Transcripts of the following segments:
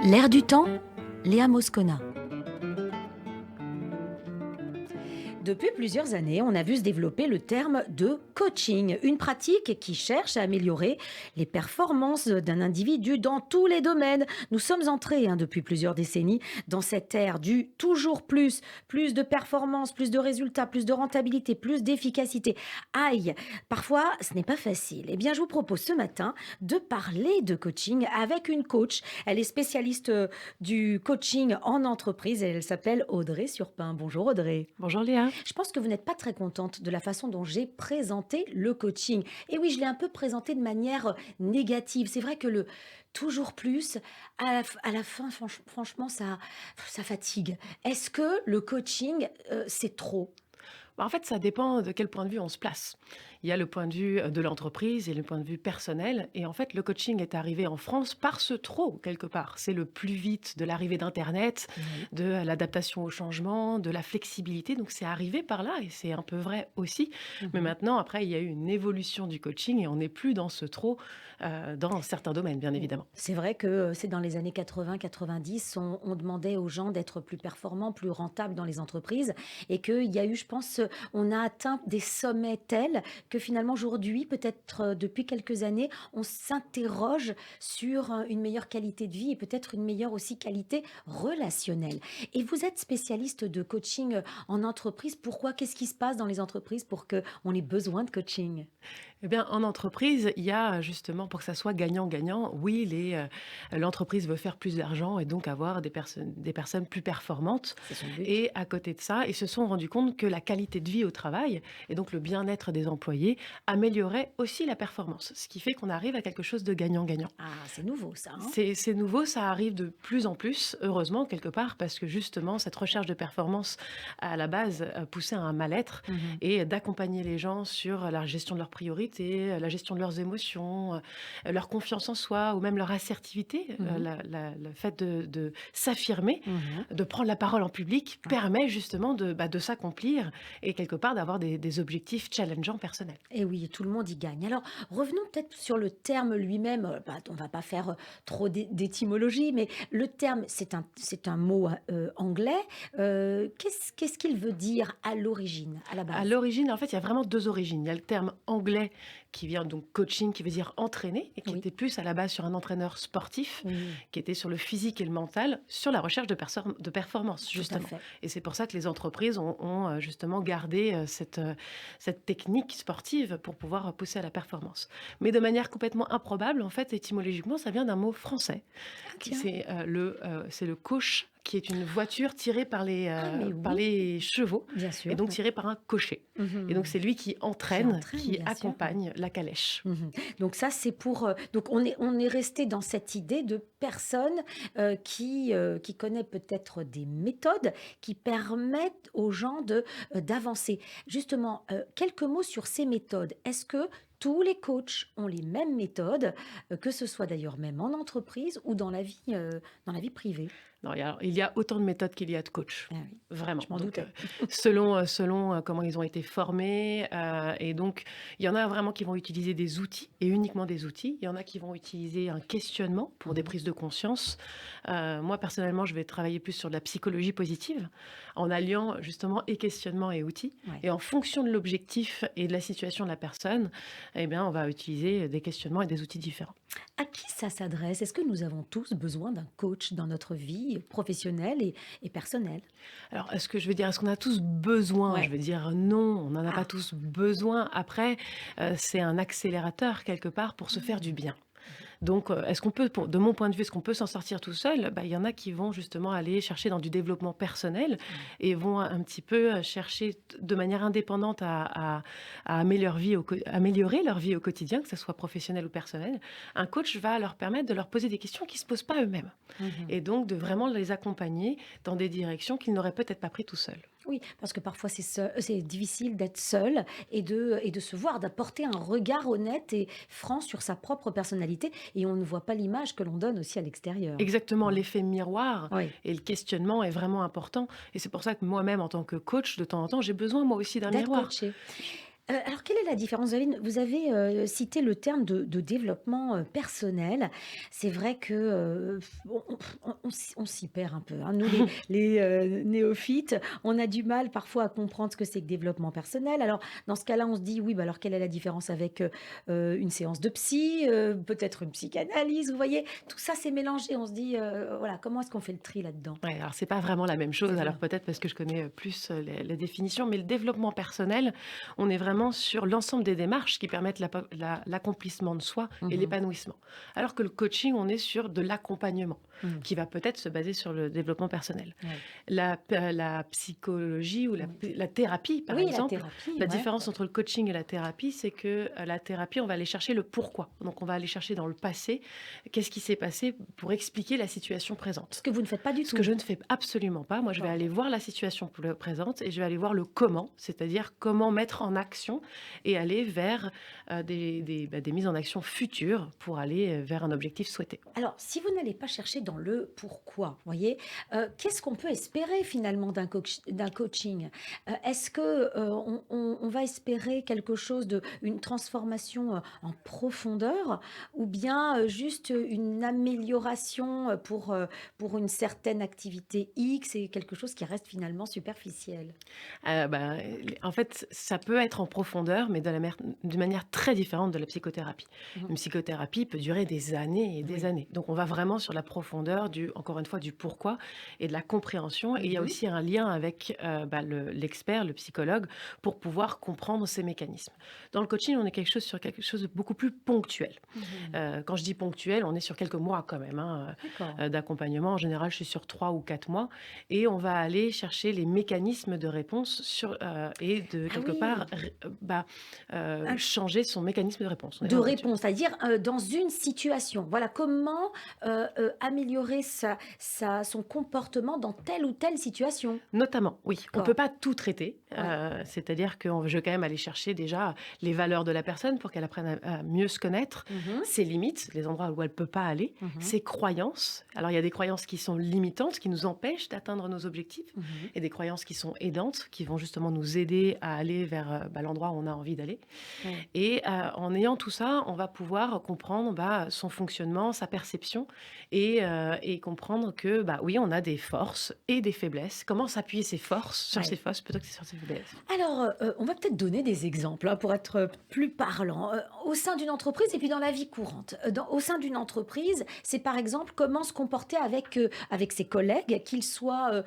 L'air du temps, Léa Moscona. Depuis plusieurs années, on a vu se développer le terme de coaching, une pratique qui cherche à améliorer les performances d'un individu dans tous les domaines. Nous sommes entrés depuis plusieurs décennies dans cette ère du toujours plus, plus de performances, plus de résultats, plus de rentabilité, plus d'efficacité. Aïe, parfois ce n'est pas facile. Eh bien, je vous propose ce matin de parler de coaching avec une coach. Elle est spécialiste du coaching en entreprise et elle s'appelle Audrey Surpin. Bonjour Audrey. Bonjour Léa. Je pense que vous n'êtes pas très contente de la façon dont j'ai présenté le coaching. Et oui, je l'ai un peu présenté de manière négative. C'est vrai que le toujours plus, à la fin, franchement, ça fatigue. Est-ce que le coaching, c'est trop? En fait, ça dépend de quel point de vue on se place. Il y a le point de vue de l'entreprise et le point de vue personnel. Et en fait, le coaching est arrivé en France par ce trop, quelque part. C'est le plus vite de l'arrivée d'Internet, Oui. de l'adaptation au changement, de la flexibilité. Donc, c'est arrivé par là et c'est un peu vrai aussi. Mais Mhm. maintenant, après, il y a eu une évolution du coaching et on n'est plus dans ce trop dans certains domaines, bien évidemment. C'est vrai que c'est dans les années 80-90, on demandait aux gens d'être plus performants, plus rentables dans les entreprises et qu'il y a eu, je pense, on a atteint des sommets tels que finalement aujourd'hui, peut-être depuis quelques années, on s'interroge sur une meilleure qualité de vie et peut-être une meilleure aussi qualité relationnelle. Et vous êtes spécialiste de coaching en entreprise. Pourquoi? Qu'est-ce qui se passe dans les entreprises pour qu'on ait besoin de coaching? Eh bien, en entreprise, il y a justement, pour que ça soit gagnant-gagnant, oui, l'entreprise veut faire plus d'argent et donc avoir des personnes plus performantes. C'est son but. Et à côté de ça, ils se sont rendus compte que la qualité de vie au travail et donc le bien-être des employés améliorait aussi la performance. Ce qui fait qu'on arrive à quelque chose de gagnant-gagnant. Ah, c'est nouveau ça, hein? C'est nouveau, ça arrive de plus en plus, heureusement, quelque part, parce que justement, cette recherche de performance, à la base, poussait à un mal-être Mhm. et d'accompagner les gens sur la gestion de leurs priorités, la gestion de leurs émotions, leur confiance en soi ou même leur assertivité. Mhm. Le fait de s'affirmer, Mhm. de prendre la parole en public, Ouais. permet justement de s'accomplir et quelque part d'avoir des objectifs challengeants personnels. Et oui, tout le monde y gagne. Alors, revenons peut-être sur le terme lui-même. On va pas faire trop d'étymologie, mais le terme, c'est un mot anglais. Qu'est-ce qu'il veut dire à l'origine, à la À base? l'origine, en fait, il y a vraiment 2 origines. Il y a le terme anglais qui vient donc coaching, qui veut dire entraîner et qui Oui, était plus à la base sur un entraîneur sportif, oui, qui était sur le physique et le mental, sur la recherche de performance, tout à justement. fait. Et c'est pour ça que les entreprises ont justement gardé cette technique sportive pour pouvoir pousser à la performance. Mais de manière complètement improbable, en fait, étymologiquement, ça vient d'un mot français. Ah, tiens. C'est le coche, qui est une voiture tirée Ah, mais par oui, les chevaux bien et sûr. donc tirée par un cocher. Et donc Mhm. c'est lui qui Qui entraîne, entraîne, qui bien sûr. accompagne la calèche. Mmh. Donc ça, c'est pour, donc on est resté dans cette idée de personne, qui connaît peut-être des méthodes qui permettent aux gens d'avancer. Justement, quelques mots sur ces méthodes. Est-ce que tous les coachs ont les mêmes méthodes, que ce soit d'ailleurs même en entreprise ou dans la vie privée? Non, il y a autant de méthodes qu'il y a de coachs, Ah oui, vraiment. je m'en Donc, doutais. selon comment ils ont été formés, et donc il y en a vraiment qui vont utiliser des outils et uniquement des outils. Il y en a qui vont utiliser un questionnement pour des Mmh. prises de conscience. Moi, personnellement, je vais travailler plus sur de la psychologie positive, en alliant justement et questionnement et outils. Ouais. Et en fonction de l'objectif et de la situation de la personne, eh bien, on va utiliser des questionnements et des outils différents. À qui ça s'adresse? Est-ce que nous avons tous besoin d'un coach dans notre vie professionnelle et personnelle? Alors, est-ce qu'on a tous besoin? Je Ouais. vais dire non, on n'en a pas Ah! tous besoin. Après, c'est un accélérateur quelque part pour se faire du Mmh. bien. Donc, est-ce qu'on peut, de mon point de vue, est-ce qu'on peut s'en sortir tout seul? Bah, il y en a qui vont justement aller chercher dans du développement personnel Ouais. et vont un petit peu chercher de manière indépendante à améliorer leur vie au quotidien, que ce soit professionnel ou personnel. Un coach va leur permettre de leur poser des questions qu'ils ne se posent pas eux-mêmes Mmh. et donc de vraiment les accompagner dans des directions qu'ils n'auraient peut-être pas pris tout seuls. Oui, parce que parfois c'est difficile d'être seul et de se voir, d'apporter un regard honnête et franc sur sa propre personnalité et on ne voit pas l'image que l'on donne aussi à l'extérieur. Exactement, Hein. l'effet miroir Oui, et le questionnement est vraiment important et c'est pour ça que moi-même en tant que coach, de temps en temps, j'ai besoin moi aussi d'un d'être miroir. coaché. Alors quelle est la différence? Vous avez, cité le terme de développement, personnel. C'est vrai que, on s'y perd un peu, hein. Nous les néophytes, on a du mal parfois à comprendre ce que c'est que développement personnel. Alors dans ce cas-là, on se dit: «Oui, bah, alors quelle est la différence avec, une séance de psy, peut-être une psychanalyse?» Vous voyez? Tout ça, c'est mélangé. On se dit, voilà, comment est-ce qu'on fait le tri là-dedans? Ouais, alors c'est pas vraiment la même C'est chose, alors ça. peut-être parce que je connais, plus, les définitions, mais le développement personnel, on est vraiment sur l'ensemble des démarches qui permettent l'accomplissement de soi et Mmh. l'épanouissement. Alors que le coaching, on est sur de l'accompagnement, Mmh. qui va peut-être se baser sur le développement personnel. Ouais. La psychologie ou la thérapie, par Oui, la exemple, thérapie, la ouais. différence entre le coaching et la thérapie, c'est que, la thérapie, on va aller chercher le pourquoi. Donc on va aller chercher dans le passé, qu'est-ce qui s'est passé pour expliquer la situation Ce présente. que vous ne faites pas du Ce que tout? je ne fais absolument pas. Moi, je vais D'accord. aller voir la situation présente et je vais aller voir le comment, c'est-à-dire comment mettre en action et aller vers des mises en action futures pour aller vers un objectif souhaité. Alors, si vous n'allez pas chercher dans le pourquoi, voyez, qu'est-ce qu'on peut espérer finalement d'un coaching? Est-ce que, on va espérer quelque chose de une transformation, en profondeur ou bien, juste une amélioration, pour une certaine activité X et quelque chose qui reste finalement superficiel? En fait, ça peut être en profondeur, mais d'une manière très différente de la psychothérapie. Mmh. Une psychothérapie peut durer des années et des Oui. années. Donc, on va vraiment sur la profondeur encore une fois, du pourquoi et de la compréhension. Et il y a Mmh. aussi un lien avec l'expert, le psychologue, pour pouvoir comprendre ces mécanismes. Dans le coaching, on est sur quelque chose de beaucoup plus ponctuel. Mmh. Quand je dis ponctuel, on est sur quelques mois quand même, hein, D'accord. d'accompagnement. En général, je suis sur 3 ou 4 mois et on va aller chercher les mécanismes de réponse et de Ah quelque part oui! changer son mécanisme de réponse. On est De vraiment là-dessus. réponse, c'est-à-dire, dans une situation. Voilà, comment, améliorer son comportement dans telle ou telle situation? Notamment, oui. On peut D'accord. pas tout traiter, Ouais. c'est-à-dire que je vais quand même aller chercher déjà les valeurs de la personne pour qu'elle apprenne à mieux se connaître, Mmh. ses limites, les endroits où elle peut pas aller, Mmh. ses croyances. Alors il y a des croyances qui sont limitantes, qui nous empêchent d'atteindre nos objectifs Mmh. et des croyances qui sont aidantes, qui vont justement nous aider à aller vers, l'endroit où on a envie d'aller. Ouais. Et en ayant tout ça, on va pouvoir comprendre, son fonctionnement, sa perception et comprendre que, oui, on a des forces et des faiblesses. Comment s'appuyer ses forces sur ses Ouais. forces plutôt que sur ses faiblesses? Alors, on va peut-être donner des exemples, hein, pour être, plus parlant. Au sein d'une entreprise et puis dans la vie courante. Au sein d'une entreprise, c'est par exemple comment se comporter avec ses collègues, qu'ils soient,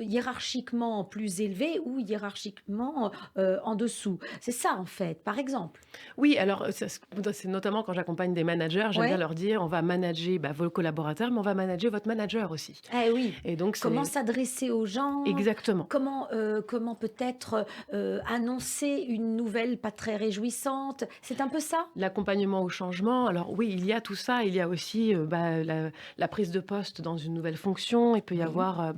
hiérarchiquement plus élevés ou hiérarchiquement, en dessous. C'est ça en fait, par exemple? Oui, alors, c'est notamment quand j'accompagne des managers, j'aime bien Ouais? leur dire: «On va manager, vos collaborateurs, mais on va manager votre manager aussi». Eh oui. Et donc Comment c'est s'adresser aux gens? exactement. Comment peut-être, annoncer une nouvelle pas très réjouissante? C'est un peu ça? L'accompagnement au changement, alors oui, il y a tout ça, il y a aussi, la prise de poste dans une nouvelle fonction, il peut y Oui. avoir,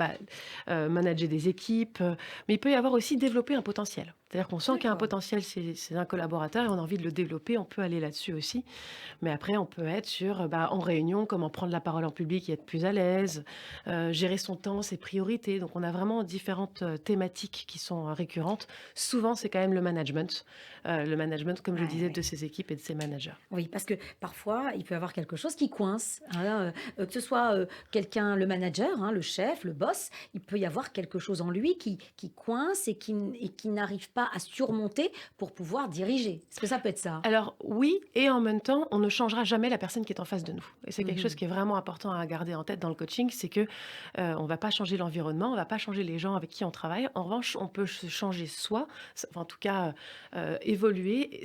manager des équipes, mais il peut y avoir aussi développer un potentiel. C'est-à-dire qu'on sent qu'il y a un D'accord. potentiel chez un collaborateur et on a envie de le développer, on peut aller là-dessus aussi. Mais après on peut être sur, en réunion, comment prendre la parole en public et être plus à l'aise, gérer son temps, ses priorités. Donc on a vraiment différentes, thématiques qui sont, récurrentes. Souvent, c'est quand même le management, comme je Ouais, disais, ouais. de ses équipes et de ses managers. Oui, parce que parfois, il peut y avoir quelque chose qui coince, hein, que ce soit, quelqu'un le manager, hein, le chef, le boss, il peut y avoir quelque chose en lui qui coince et qui n'arrive pas à surmonter pour pouvoir diriger. Est-ce que ça peut être ça? Alors oui, et en même temps, on ne changera jamais la personne qui est en face de nous. Et c'est quelque chose Mmh. qui est vraiment important à garder en tête dans le coaching, c'est que on va pas changer l'environnement, on va pas changer les gens avec qui on travaille. En revanche, on peut se changer soi, enfin, en tout cas évoluer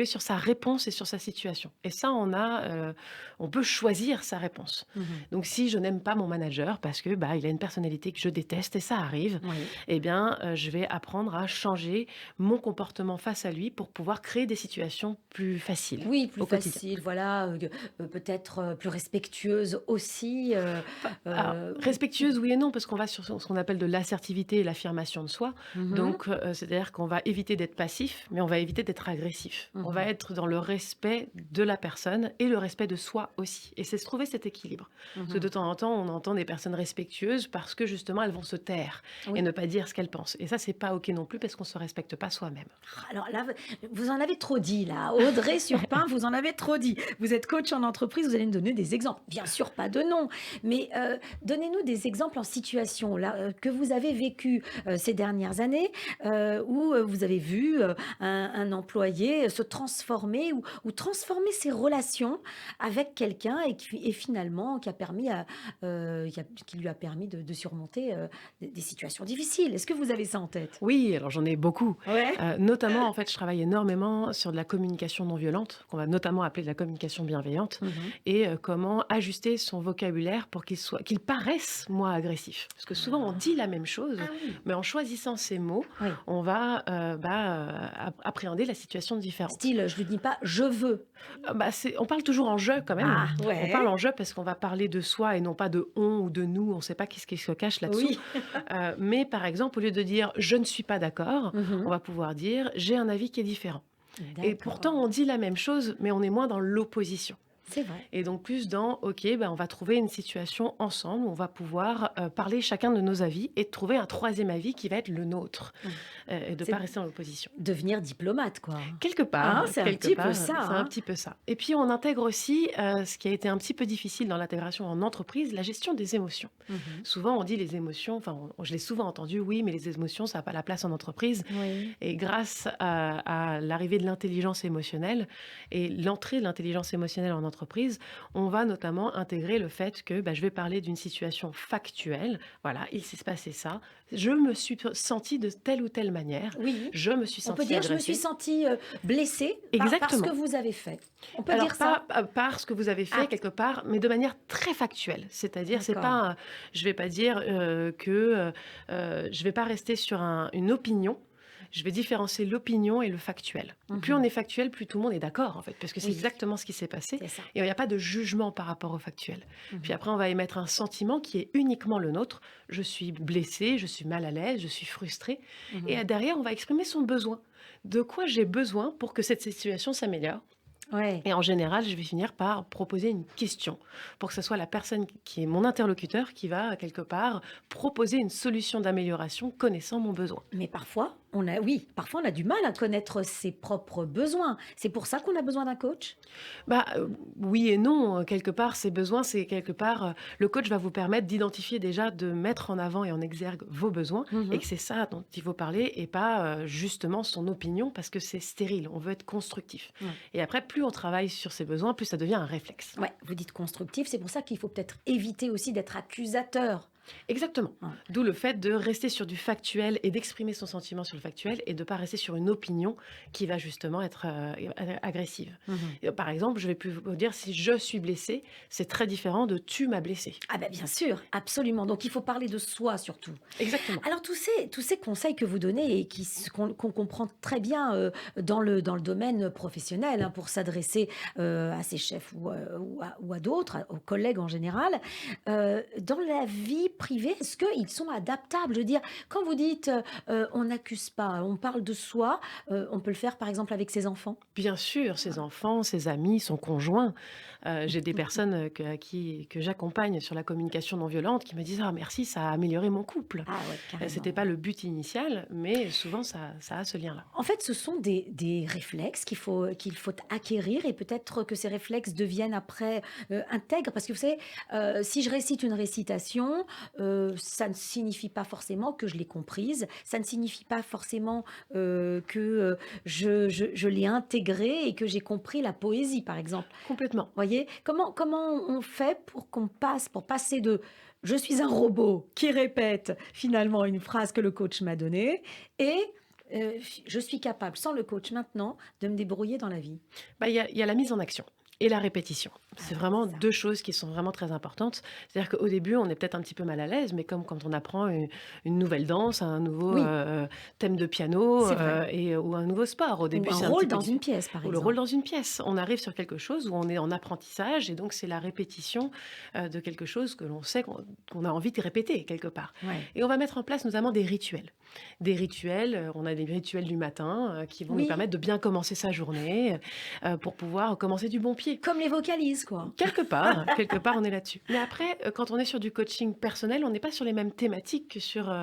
sur sa réponse et sur sa situation. Et ça, on peut choisir sa réponse. Mmh. Donc si je n'aime pas mon manager parce que il a une personnalité que je déteste et ça arrive, Oui. eh bien je vais apprendre à changer mon comportement face à lui pour pouvoir créer des situations plus faciles Oui, plus au quotidien. facile, voilà, peut-être, plus respectueuse aussi, Alors, respectueuse, oui et non, parce qu'on va sur ce qu'on appelle de l'assertivité et l'affirmation de soi. mmh. Donc, c'est-à-dire qu'on va éviter d'être passif, mais on va éviter d'être agressif. On va Mmh. être dans le respect de la personne et le respect de soi aussi. Et c'est se trouver cet équilibre. Parce que de Mmh. temps en temps, on entend des personnes respectueuses parce que justement, elles vont se taire et Oui. ne pas dire ce qu'elles pensent. Et ça, c'est pas OK non plus parce qu'on se respecte. respecte pas soi-même. Alors là, vous en avez trop dit, là. Audrey Surpin, vous en avez trop dit. Vous êtes coach en entreprise, vous allez me donner des exemples. Bien sûr, pas de nom, mais donnez-nous des exemples en situation là, que vous avez vécu ces dernières années, où vous avez vu un employé se transformer ou transformer ses relations avec quelqu'un et finalement qui lui a permis de surmonter des situations difficiles. Est-ce que vous avez ça en tête? Oui, alors j'en ai beaucoup. Ouais. Notamment, en fait, je travaille énormément sur de la communication non violente, qu'on va notamment appeler de la communication bienveillante, Mhm. et comment ajuster son vocabulaire pour qu'il paraisse moins agressif. Parce que souvent, on dit la même chose, Ah oui. mais en choisissant ses mots, Oui. on va appréhender la situation différente. Style, je lui dis pas je veux. On parle toujours en je quand même. Ah On parle ouais. en je parce qu'on va parler de soi et non pas de on ou de nous. On ne sait pas qu'est-ce qui se cache là-dessous. Oui. Mais par exemple, au lieu de dire je ne suis pas d'accord, on Mhm. va pouvoir dire j'ai un avis qui est différent. Et pourtant, D'accord. on dit la même chose, mais on est moins dans l'opposition. C'est vrai. Et donc plus dans, OK, on va trouver une situation ensemble où on va pouvoir parler chacun de nos avis et trouver un troisième avis qui va être le nôtre, Mm. et de ne C'est pas rester en opposition. devenir diplomate, quoi. Hein, c'est un Quelque petit peu part, ça. c'est un Hein. petit peu ça. Et puis on intègre aussi, ce qui a été un petit peu difficile dans l'intégration en entreprise, la gestion des émotions. Mhm. Souvent on dit les émotions, enfin je l'ai souvent entendu, oui, mais les émotions, ça n'a pas la place en entreprise. Oui. Et grâce à l'arrivée de l'intelligence émotionnelle et l'entrée de l'intelligence émotionnelle en entreprise, on va notamment intégrer le fait que je vais parler d'une situation factuelle. Voilà, il s'est passé ça. Je me suis sentie de telle ou telle manière. Oui. Je me suis On peut sentie dire je me suis agressée. sentie blessée par ce que Exactement. vous avez fait. On peut Alors dire ça. pas par ce que vous avez fait Ah, quelque part, mais de manière très factuelle. C'est-à-dire, c'est d'accord. pas, je vais pas dire que je vais pas rester sur une opinion. Je vais différencier l'opinion et le factuel. Plus on Mhm. est factuel, plus tout le monde est d'accord, en fait, parce que c'est Oui, exactement ce qui s'est passé. c'est ça. Et il n'y a pas de jugement par rapport au factuel. Puis Mhm. après, on va émettre un sentiment qui est uniquement le nôtre. Je suis blessée, je suis mal à l'aise, je suis frustrée. Et Mhm. derrière, on va exprimer son besoin. De quoi j'ai besoin pour que cette situation s'améliore? Ouais. Et en général, je vais finir par proposer une question pour que ce soit la personne qui est mon interlocuteur qui va, quelque part, proposer une solution d'amélioration connaissant mon besoin. Mais parfois on a du mal à connaître ses propres besoins. C'est pour ça qu'on a besoin d'un coach? Oui et non, quelque part, ces besoins, c'est quelque part, le coach va vous permettre d'identifier déjà, de mettre en avant et en exergue vos besoins et Mhm. que c'est ça dont il faut parler et pas, justement son opinion parce que c'est stérile. On veut être constructif Ouais. et après, plus on travaille sur ses besoins, plus ça devient un réflexe. Ouais, vous dites constructif, c'est pour ça qu'il faut peut-être éviter aussi d'être accusateur. Exactement. Ouais. D'où le fait de rester sur du factuel et d'exprimer son sentiment sur le factuel et de ne pas rester sur une opinion qui va justement être agressive. Mhm. Et, par exemple, je vais plus vous dire si je suis blessée, c'est très différent de tu m'as blessée. Ah ben bien sûr, absolument. Donc il faut parler de soi surtout. Exactement. Alors tous ces conseils que vous donnez et qu'on comprend très bien dans le domaine professionnel, hein, pour s'adresser à ses chefs ou à d'autres, aux collègues en général, dans la vie privée, est-ce qu'ils sont adaptables? Je veux dire, quand vous dites on n'accuse pas, on parle de soi, on peut le faire par exemple avec ses enfants? Bien sûr, ses enfants, ses amis, son conjoint. J'ai des personnes que j'accompagne sur la communication non violente qui me disent ah merci, ça a amélioré mon couple. Ah ouais, C'était carrément. pas le but initial, mais souvent ça a ce lien-là. En fait, ce sont des réflexes qu'il faut acquérir et peut-être que ces réflexes deviennent après intègres. Parce que vous savez, si je récite une récitation, ça ne signifie pas forcément que je l'ai comprise, ça ne signifie pas forcément que je l'ai intégrée et que j'ai compris la poésie, par exemple. Complètement. Voyez, comment on fait pour passer de je suis un robot qui répète finalement une phrase que le coach m'a donnée et je suis capable, sans le coach maintenant, de me débrouiller dans la vie. Il y a la mise en action et la répétition. Ah C'est ouais, vraiment c'est ça. 2 choses qui sont vraiment très importantes. C'est-à-dire qu'au début, on est peut-être un petit peu mal à l'aise, mais comme quand on apprend une nouvelle danse, un nouveau, Oui, thème de piano, c'est vrai. ou un nouveau sport. Au Ou début, un c'est un petit rôle peu dans diffi une pièce, par ou le rôle exemple. dans une pièce. On arrive sur quelque chose où on est en apprentissage et donc c'est la répétition, de quelque chose que l'on sait qu'on a envie de répéter quelque part Ouais. et on va mettre en place notamment des rituels. des rituels. On a des rituels du matin qui vont nous Oui, permettre de bien commencer sa journée pour pouvoir commencer du bon pied. comme les vocalises, quoi. Quelque part, on est là-dessus. Mais après, quand on est sur du coaching personnel, on n'est pas sur les mêmes thématiques que sur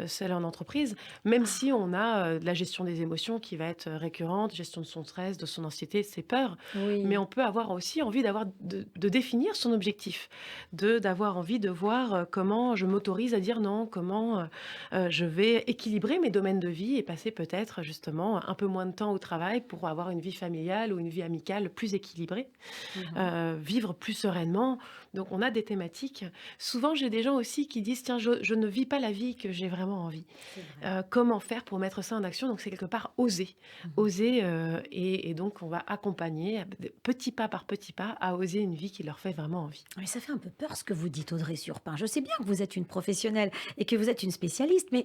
celle en entreprise, même si on a de la gestion des émotions qui va être récurrente, gestion de son stress, de son anxiété, de ses peurs. Mais Oui. on peut avoir aussi envie de définir son objectif, d'avoir envie de voir comment je m'autorise à dire non, comment je vais équilibrer mes domaines de vie et passer peut-être justement un peu moins de temps au travail pour avoir une vie familiale ou une vie amicale plus équilibrée, Mhm. vivre plus sereinement. Donc on a des thématiques. Souvent j'ai des gens aussi qui disent tiens je ne vis pas la vie que j'ai vraiment envie. C'est vrai. Comment faire pour mettre ça en action? Donc c'est quelque part oser. Mhm. Oser, et donc on va accompagner petit pas par petit pas à oser une vie qui leur fait vraiment envie. Mais ça fait un peu peur ce que vous dites, Audrey Surpin. Je sais bien que vous êtes une professionnelle et que vous êtes une spécialiste, mais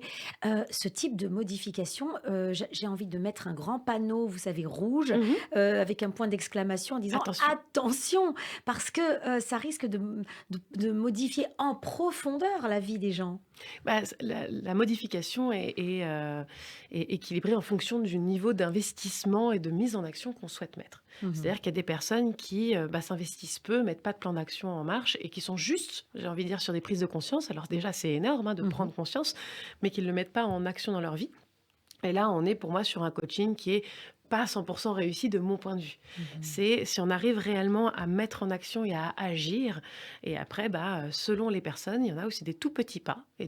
ce type de modification, j'ai envie de mettre un grand panneau, vous savez, rouge, Mmh. avec un point d'exclamation en disant Attention. attention, parce que ça risque de modifier en profondeur la vie des gens. Bah, la modification est équilibrée en fonction du niveau d'investissement et de mise en action qu'on souhaite mettre. Mhm. C'est-à-dire qu'il y a des personnes qui, s'investissent peu, mettent pas de plan d'action en marche et qui sont juste, j'ai envie de dire, sur des prises de conscience. Alors déjà, c'est énorme, hein, de Mhm. prendre conscience, mais qu'ils ne le mettent pas en action dans leur vie. Et là, on est pour moi sur un coaching qui est pas 100% réussi de mon point de vue. Mhm. C'est si on arrive réellement à mettre en action et à agir. Et après, selon les personnes, il y en a aussi des tout petits pas. Oui,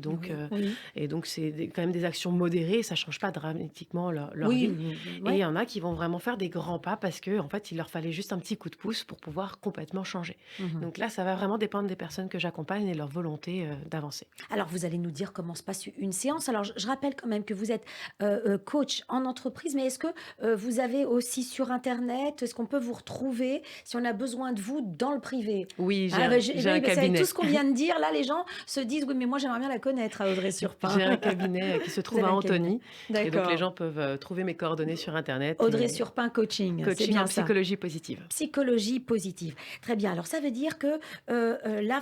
oui, Et donc c'est quand même des actions modérées. Ça change pas dramatiquement leur oui, vie. oui, oui, Et il ouais. y en a qui vont vraiment faire des grands pas parce que en fait, il leur fallait juste un petit coup de pouce pour pouvoir complètement changer. Mhm. Donc là, ça va vraiment dépendre des personnes que j'accompagne et leur volonté d'avancer. Alors, vous allez nous dire comment se passe une séance. Alors, je rappelle quand même que vous êtes coach en entreprise, mais est-ce que vous avez aussi sur Internet, est-ce qu'on peut vous retrouver si on a besoin de vous dans le privé? Oui, Ah, ben, j'ai un oui, ben, c'est avec tout cabinet. ce qu'on vient de dire, là, les gens se disent, oui, mais moi, j'aimerais bien la connaître, à Audrey Surpin. J'ai un cabinet qui se Vous trouve avez à un cabinet. Antony et donc les D'accord. gens peuvent trouver mes coordonnées sur internet Audrey et Surpin Coaching, c'est coaching en bien ça. psychologie positive. Psychologie positive. Très bien. Alors, ça veut dire que là,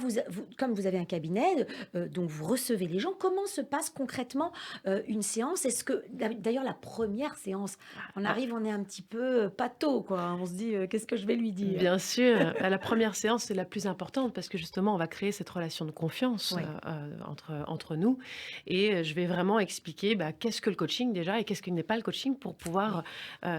comme vous avez un cabinet, donc vous recevez les gens, comment se passe concrètement une séance? Est-ce que, d'ailleurs, la première séance, on Ah, arrive, on est un petit peu pâteau, quoi. On se dit, qu'est-ce que je vais lui dire? bien sûr, la première séance c'est la plus importante parce que justement on va créer cette relation de confiance Oui. entre nous et je vais vraiment expliquer qu'est-ce que le coaching déjà et qu'est-ce que n'est pas le coaching pour pouvoir Oui.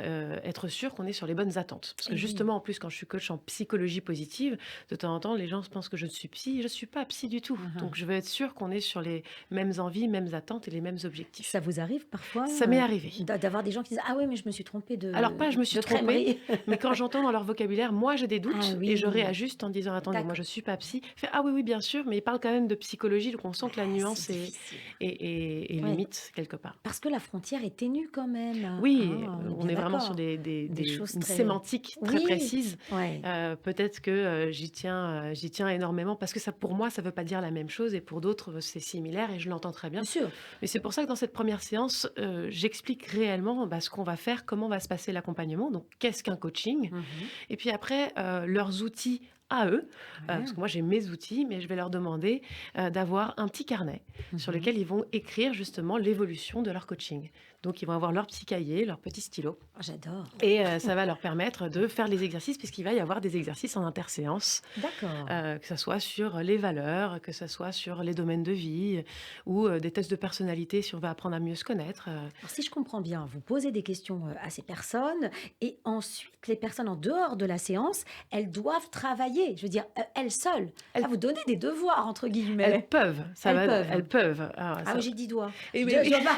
être sûr qu'on est sur les bonnes attentes. Parce que Et oui. justement en plus quand je suis coach en psychologie positive, de temps en temps les gens pensent que je suis psy, je suis pas psy du tout. Mhm. Donc je veux être sûr qu'on est sur les mêmes envies, mêmes attentes et les mêmes objectifs. Ça vous arrive parfois Ça m'est arrivé. d'avoir des gens qui disent, ah oui, mais je me suis trompée Alors pas je me suis de trompée, crèmerie. mais quand j'entends dans leur vocabulaire, moi j'ai des Ah doutes et je oui, réajuste en disant: «Attendez, moi je d'accord. suis pas psy». Fait: «Ah oui, oui, bien sûr», mais ils parlent quand même de psychologie, donc on sent que la Ah, c'est nuance est difficile. est Ouais. limite quelque part. Parce que la frontière est ténue quand même, Oui, hein, on est on bien est vraiment sur d'accord. Des choses une très sémantique très oui, précise. ouais, Peut-être que, j'y tiens énormément parce que ça pour moi, ça veut pas dire la même chose et pour d'autres, c'est similaire et je l'entends très bien bien. sûr. Mais c'est pour ça que dans cette première séance, j'explique réellement, ce qu'on va faire, comment va se passer l'accompagnement, donc qu'est-ce qu'un coaching? Mmh. Et puis après, leurs outils à eux, parce Ouais. que moi j'ai mes outils, mais je vais leur demander d'avoir un petit carnet sur Mmh. lequel ils vont écrire justement l'évolution de leur coaching. Donc ils vont avoir leur petit cahier, leur petit stylo, Oh, j'adore. et ça va leur permettre de faire les exercices, puisqu'il va y avoir des exercices en interséance, D'accord. que ça soit sur les valeurs, que ça soit sur les domaines de vie, ou des tests de personnalité si on va apprendre à mieux se connaître. Alors si je comprends bien, vous posez des questions, à ces personnes et ensuite les personnes en dehors de la séance, elles doivent travailler, je veux dire, elles seules. Elles Ah, vous donnez des «devoirs» entre elles guillemets. peuvent, Elles peuvent. elles peuvent. Alors, Ah oui, j'ai dit «doigts». et Je oui, dois oui. pas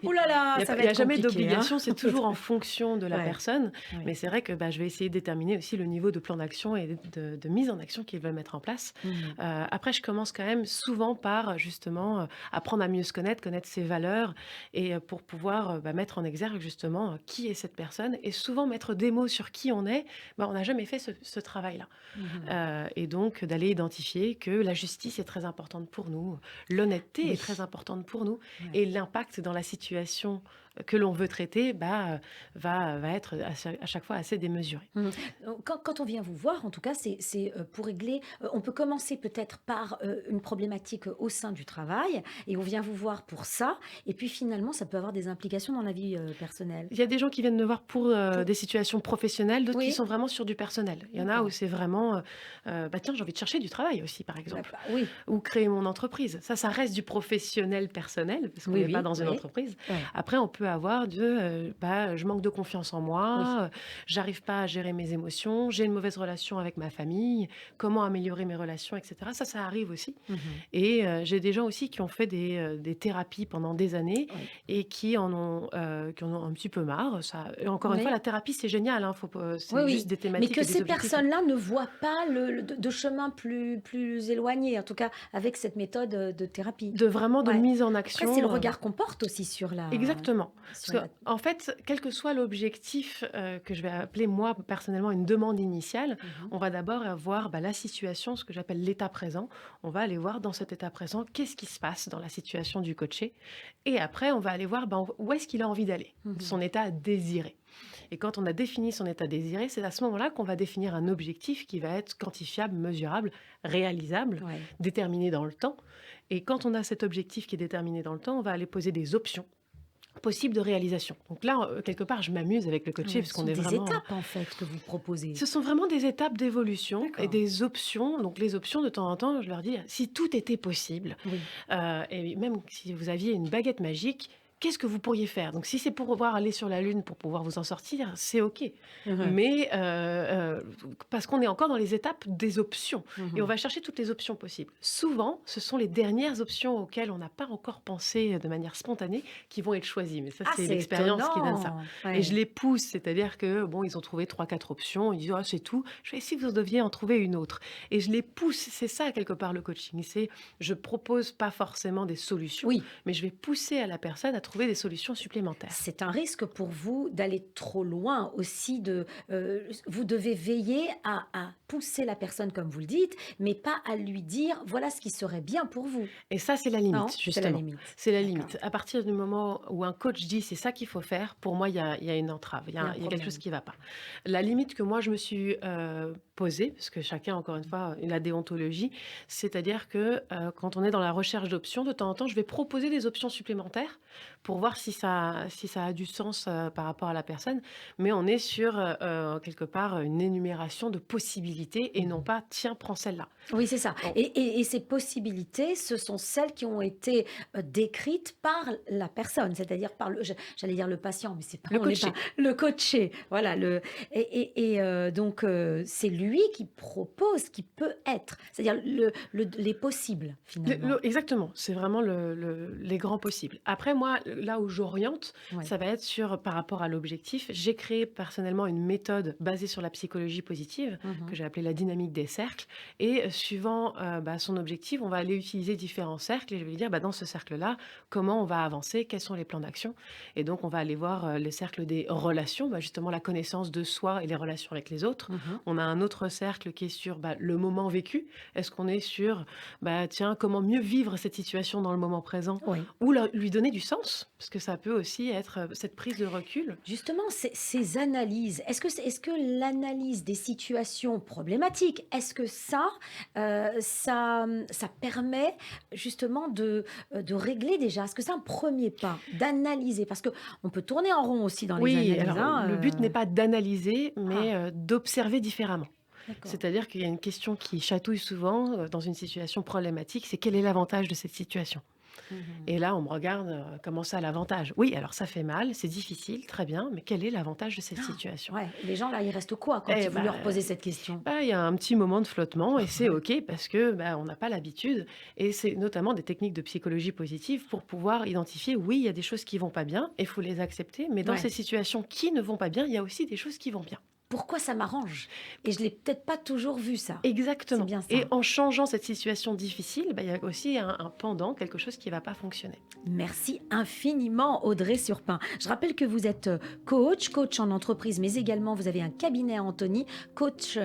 ouh là là, ça va Il y a être jamais compliqué, hein. d'obligation, c'est toujours en fonction de la Ouais, personne. ouais. Mais c'est vrai que, je vais essayer de déterminer aussi le niveau de plan d'action et de mise en action qu'ils veulent mettre en place. Mmh. Après, je commence quand même souvent par, justement, apprendre à mieux se connaître, connaître ses valeurs et pour pouvoir, mettre en exergue justement, qui est cette personne et souvent mettre des mots sur qui on est, on n'a jamais fait ce travail-là. Mmh. Et donc d'aller identifier que la justice est très importante pour nous, l'honnêteté Oui. est très importante pour nous Ouais. et l'impact dans la situation que l'on veut traiter va être à chaque fois assez démesuré. Mmh. Quand on vient vous voir, en tout cas, c'est pour régler on peut commencer peut-être par, une problématique, au sein du travail et on vient vous voir pour ça et puis finalement ça peut avoir des implications dans la vie, personnelle. Il y a des gens qui viennent me voir pour, Pour des situations professionnelles, d'autres qui oui? sont vraiment sur du personnel. Il y en a où D'accord. c'est vraiment, bah, tiens, j'ai envie de chercher du travail aussi, par exemple, D'accord, oui. ou créer mon entreprise. Ça reste du professionnel personnel, parce qu'on Oui, n'est pas oui, dans une oui. entreprise. Ouais. Après, on peut avoir bah, je manque de confiance en Oui. moi, j'arrive pas à gérer mes émotions, j'ai une mauvaise relation avec ma famille, comment améliorer mes relations, et cetera. Ça arrive aussi. Mmh. Et j'ai des gens aussi qui ont fait des thérapies pendant des années Oui. et qui en ont un petit peu marre. Ça et encore une fois, Oui. la thérapie, c'est génial, hein, faut pas Oui, c'est juste oui, des mais thématiques que et des ces objectifs. personnes-là ne voient pas le de chemin plus éloigné, en tout cas avec cette méthode, de thérapie. De vraiment de Ouais. mise en Après, c'est le action, regard qu'on porte aussi sur exactement. sur Parce la qu'en fait, quel que soit l'objectif, que je vais appeler moi personnellement une demande initiale, mmh. on va d'abord avoir, bah, la situation, ce que j'appelle l'état présent. On va aller voir dans cet état présent, qu'est-ce qui se passe dans la situation du coaché? Et après, on va aller voir, ben, où est-ce qu'il a envie d'aller? Mmh. Son état désiré. Et quand on a défini son état désiré, c'est à ce moment-là qu'on va définir un objectif qui va être quantifiable, mesurable, réalisable, Ouais. déterminé dans le temps. Et quand on a cet objectif qui est déterminé dans le temps, on va aller poser des options possibles de réalisation. Donc là, quelque part, je m'amuse avec le coaché Ouais, parce ce qu'on sont est des vraiment. étapes, en fait, que vous proposez? Ce sont vraiment des étapes d'évolution et D'accord. des options. Donc les options, de temps en temps, je leur dis, si tout était possible, Oui. et même si vous aviez une baguette magique, qu'est-ce que vous pourriez faire? Donc si c'est pour pouvoir aller sur la Lune, pour pouvoir vous en sortir, c'est OK. Mmh. Mais parce qu'on est encore dans les étapes des options et on Mmh. va chercher toutes les options possibles. Souvent, ce sont les dernières options auxquelles on n'a pas encore pensé de manière spontanée qui vont être choisies. Mais ça, Ah, c'est c'est l'expérience qui donne ça. étonnant! Et je Ouais. les pousse, c'est-à-dire que, bon, ils ont trouvé 3, 4 options, ils disent: «Ah, c'est tout». Je fais: «Si vous deviez en trouver une autre?» Et je les pousse, c'est ça quelque part le coaching, c'est je propose pas forcément des solutions, Oui. mais je vais pousser à la personne à trouver des solutions supplémentaires. C'est un risque pour vous d'aller trop loin aussi vous devez veiller à pousser la personne comme vous le dites, mais pas à lui dire: «Voilà ce qui serait bien pour vous». Et ça, c'est la limite, Non? C'est la justement. limite. C'est la D'accord. limite. À partir du moment où un coach dit: «C'est ça qu'il faut faire», pour moi, il y a une entrave, Il y a un il y a quelque chose problème. qui ne va pas. La limite que moi je me suis, posée, parce que chacun, encore une fois, la déontologie, c'est-à-dire que, quand on est dans la recherche d'options, de temps en temps, je vais proposer des options supplémentaires pour voir si ça a du sens, par rapport à la personne. Mais on est sur, quelque part, une énumération de possibilités et non Mmh. pas: «Tiens, prends celle-là». Oui, c'est ça Bon, et ces possibilités, ce sont celles qui ont été, décrites par la personne, c'est-à-dire par j'allais dire le patient, mais c'est pas le on n'est pas coaché. le coaché, voilà donc c'est lui qui propose ce qui peut être, c'est-à-dire les possibles finalement. Exactement, c'est vraiment les grands possibles. Après moi, là où j'oriente, Ouais. ça va être sur par rapport à l'objectif. J'ai créé personnellement une méthode basée sur la psychologie positive, que Mmh. j'ai appelée la dynamique des cercles et suivant, bah, son objectif, on va aller utiliser différents cercles et je vais lui dire: «Bah, dans ce cercle-là, comment on va avancer? Quels sont les plans d'action?» Et donc on va aller voir, le cercle des relations, bah, justement la connaissance de soi et les relations avec les autres. Mmh. On a un autre cercle qui est sur, bah, le moment vécu. Est-ce qu'on est sur bah, tiens, comment mieux vivre cette situation dans le moment présent? Oui. Ou lui donner du sens? Parce que ça peut aussi être, cette prise de recul. Justement, ces analyses, est-ce que l'analyse des situations problématiques, est-ce que ça permet justement de régler déjà? Est-ce que c'est un premier pas, d'analyser? Parce que on peut tourner en rond aussi dans les Oui, analyses, alors le but n'est hein. pas d'analyser, mais Ah, d'observer différemment. d'accord. C'est-à-dire qu'il y a une question qui chatouille souvent, dans une situation problématique, c'est: «Quel est l'avantage de cette situation?» Mmh. Et là, on me regarde, «Comment ça l'avantage?» Oui, alors ça fait mal, c'est difficile, très bien, mais quel est l'avantage de cette situation? Ouais, les gens là, ils restent quoi quand Eh vous leur bah posez cette question? bah, il y a un petit moment de flottement et c'est OK parce que, bah, on n'a pas l'habitude et c'est notamment des techniques de psychologie positive pour pouvoir identifier, oui, il y a des choses qui vont pas bien et il faut les accepter, mais dans Ouais. ces situations qui ne vont pas bien, il y a aussi des choses qui vont bien. pourquoi ça m'arrange. Et je l'ai peut-être pas toujours vu ça. C'est Exactement. bien ça. Et en changeant cette situation difficile, il y a aussi un pendant, quelque chose qui ne va pas fonctionner. Merci infiniment, Audrey Surpin. Je rappelle que vous êtes coach en entreprise, mais également vous avez un cabinet à Antony. Coach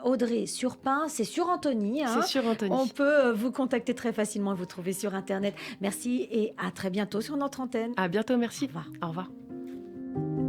Audrey Surpin, c'est sur Antony, C'est hein. sûr, On Anthony. peut vous contacter très facilement et vous trouver sur Internet. Merci et à très bientôt sur notre antenne. À bientôt, Au merci. revoir. Au revoir.